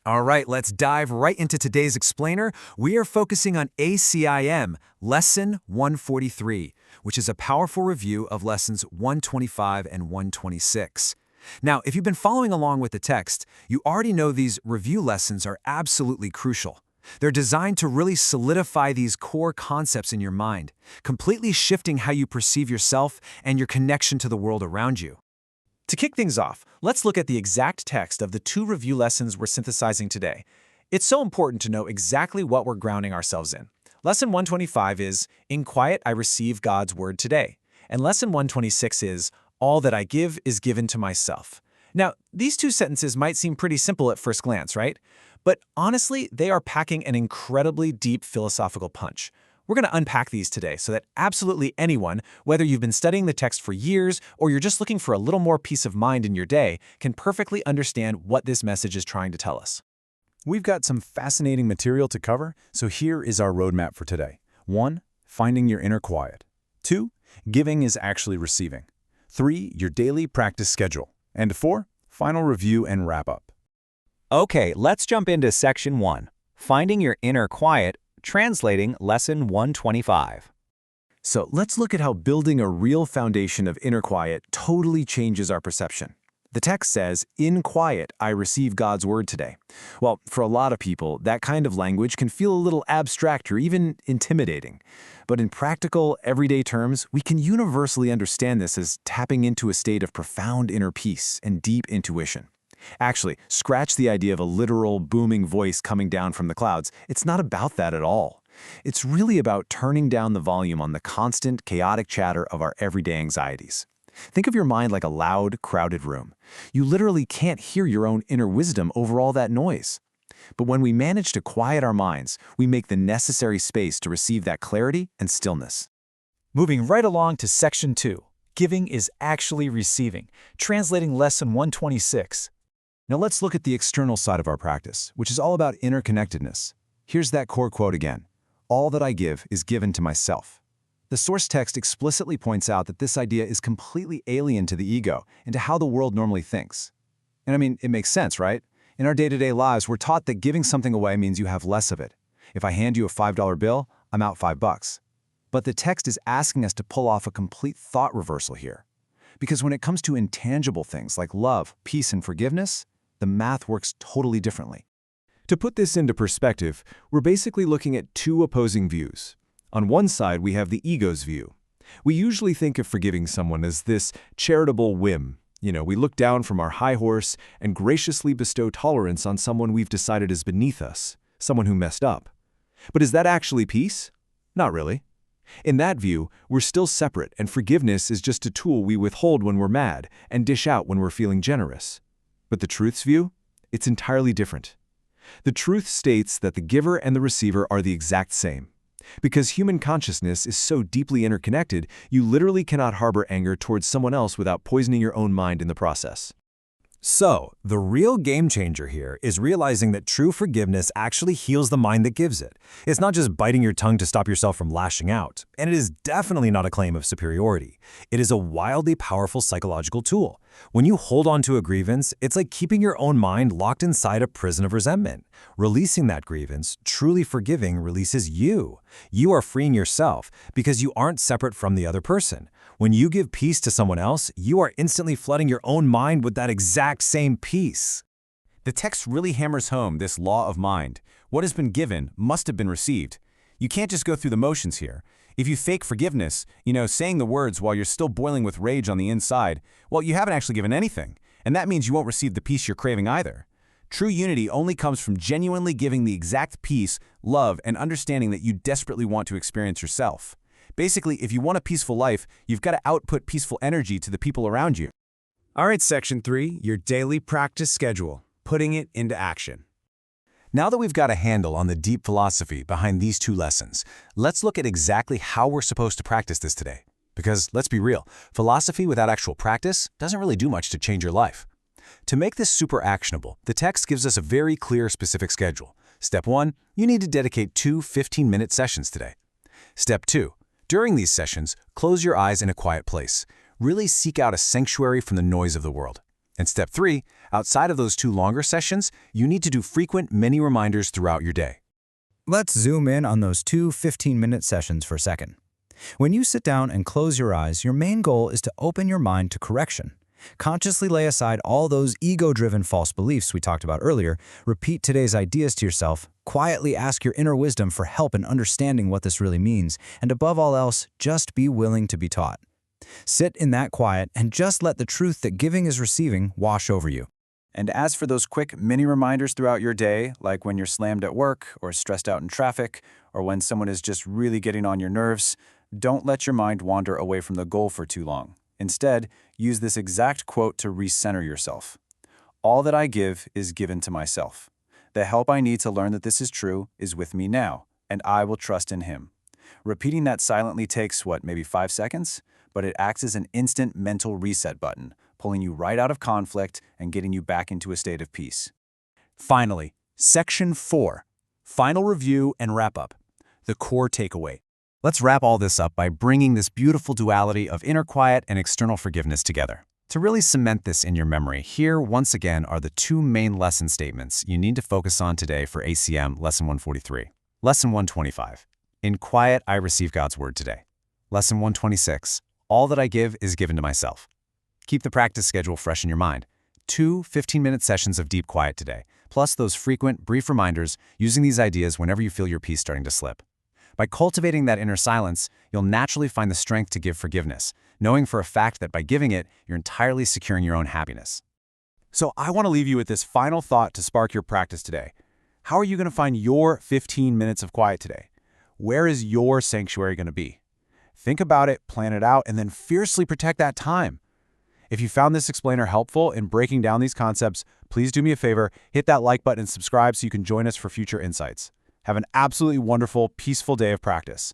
All right, let's dive right into today's explainer. We are focusing on ACIM, Lesson 143, which is a powerful review of Lessons 125 and 126. Now, if you've been following along with the text, you already know these review lessons are absolutely crucial. They're designed to really solidify these core concepts in your mind, completely shifting how you perceive yourself and your connection to the world around you. To kick things off, let's look at the exact text of the two review lessons we're synthesizing today. It's so important to know exactly what we're grounding ourselves in. Lesson 125 is, "In quiet I receive God's word today." And Lesson 126 is, "All that I give is given to myself." Now, these two sentences might seem pretty simple at first glance, right? But honestly, they are packing an incredibly deep philosophical punch. We're going to unpack these today so that absolutely anyone, whether you've been studying the text for years or you're just looking for a little more peace of mind in your day, can perfectly understand what this message is trying to tell us. We've got some fascinating material to cover, so here is our roadmap for today. 1. Finding your inner quiet. 2. Giving is actually receiving. 3. Your daily practice schedule. And 4. Final review and wrap-up. Okay, let's jump into Section 1, Finding Your Inner Quiet, translating Lesson 125. So let's look at how building a real foundation of inner quiet totally changes our perception. The text says, "In quiet, I receive God's word today." Well, for a lot of people, that kind of language can feel a little abstract or even intimidating. But in practical, everyday terms, we can universally understand this as tapping into a state of profound inner peace and deep intuition. Actually, scratch the idea of a literal booming voice coming down from the clouds. It's not about that at all. It's really about turning down the volume on the constant, chaotic chatter of our everyday anxieties. Think of your mind like a loud, crowded room. You literally can't hear your own inner wisdom over all that noise. But when we manage to quiet our minds, we make the necessary space to receive that clarity and stillness. Moving right along to Section 2, Giving is actually receiving, translating Lesson 126. Now let's look at the external side of our practice, which is all about interconnectedness. Here's that core quote again. "All that I give is given to myself." The source text explicitly points out that this idea is completely alien to the ego and to how the world normally thinks. And I mean, it makes sense, right? In our day-to-day lives, we're taught that giving something away means you have less of it. If I hand you a $5 bill, I'm out $5. But the text is asking us to pull off a complete thought reversal here. Because when it comes to intangible things like love, peace, and forgiveness, the math works totally differently. To put this into perspective, we're basically looking at two opposing views. On one side, we have the ego's view. We usually think of forgiving someone as this charitable whim. We look down from our high horse and graciously bestow tolerance on someone we've decided is beneath us, someone who messed up. But is that actually peace? Not really. In that view, we're still separate, and forgiveness is just a tool we withhold when we're mad and dish out when we're feeling generous. But the truth's view? It's entirely different. The truth states that the giver and the receiver are the exact same. Because human consciousness is so deeply interconnected, you literally cannot harbor anger towards someone else without poisoning your own mind in the process. So, the real game changer here is realizing that true forgiveness actually heals the mind that gives it. It's not just biting your tongue to stop yourself from lashing out, and it is definitely not a claim of superiority. It is a wildly powerful psychological tool. When you hold on to a grievance, it's like keeping your own mind locked inside a prison of resentment. Releasing that grievance, truly forgiving, releases you. You are freeing yourself because you aren't separate from the other person. When you give peace to someone else, you are instantly flooding your own mind with that exact same peace. The text really hammers home this law of mind. What has been given must have been received. You can't just go through the motions here. If you fake forgiveness, saying the words while you're still boiling with rage on the inside, well, you haven't actually given anything. And that means you won't receive the peace you're craving either. True unity only comes from genuinely giving the exact peace, love, and understanding that you desperately want to experience yourself. Basically, if you want a peaceful life, you've got to output peaceful energy to the people around you. All right, Section 3, your daily practice schedule, putting it into action. Now that we've got a handle on the deep philosophy behind these two lessons, let's look at exactly how we're supposed to practice this today. Because let's be real, philosophy without actual practice doesn't really do much to change your life. To make this super actionable, the text gives us a very clear, specific schedule. Step 1, you need to dedicate 2 15-minute sessions today. Step 2, during these sessions, close your eyes in a quiet place. Really seek out a sanctuary from the noise of the world. And step 3, Outside of those 2 longer sessions, you need to do frequent mini reminders throughout your day. Let's zoom in on those 2 15-minute sessions for a second. When you sit down and close your eyes, your main goal is to open your mind to correction. Consciously lay aside all those ego-driven false beliefs we talked about earlier, repeat today's ideas to yourself, quietly ask your inner wisdom for help in understanding what this really means, and above all else, just be willing to be taught. Sit in that quiet and just let the truth that giving is receiving wash over you. And as for those quick mini reminders throughout your day, like when you're slammed at work or stressed out in traffic, or when someone is just really getting on your nerves, don't let your mind wander away from the goal for too long. Instead, use this exact quote to recenter yourself. All that I give is given to myself. The help I need to learn that this is true is with me now, and I will trust in Him. Repeating that silently takes, maybe 5 seconds? But it acts as an instant mental reset button, pulling you right out of conflict and getting you back into a state of peace. Finally, Section 4, Final Review and Wrap-Up, the core takeaway. Let's wrap all this up by bringing this beautiful duality of inner quiet and external forgiveness together. To really cement this in your memory, here once again are the 2 main lesson statements you need to focus on today for ACIM Lesson 143. Lesson 125, in quiet I receive God's Word today. Lesson 126, all that I give is given to myself. Keep the practice schedule fresh in your mind. 2 15-minute sessions of deep quiet today, plus those frequent, brief reminders using these ideas whenever you feel your peace starting to slip. By cultivating that inner silence, you'll naturally find the strength to give forgiveness, knowing for a fact that by giving it, you're entirely securing your own happiness. So I want to leave you with this final thought to spark your practice today. How are you going to find your 15 minutes of quiet today? Where is your sanctuary going to be? Think about it, plan it out, and then fiercely protect that time. If you found this explainer helpful in breaking down these concepts, please do me a favor, hit that like button and subscribe so you can join us for future insights. Have an absolutely wonderful, peaceful day of practice.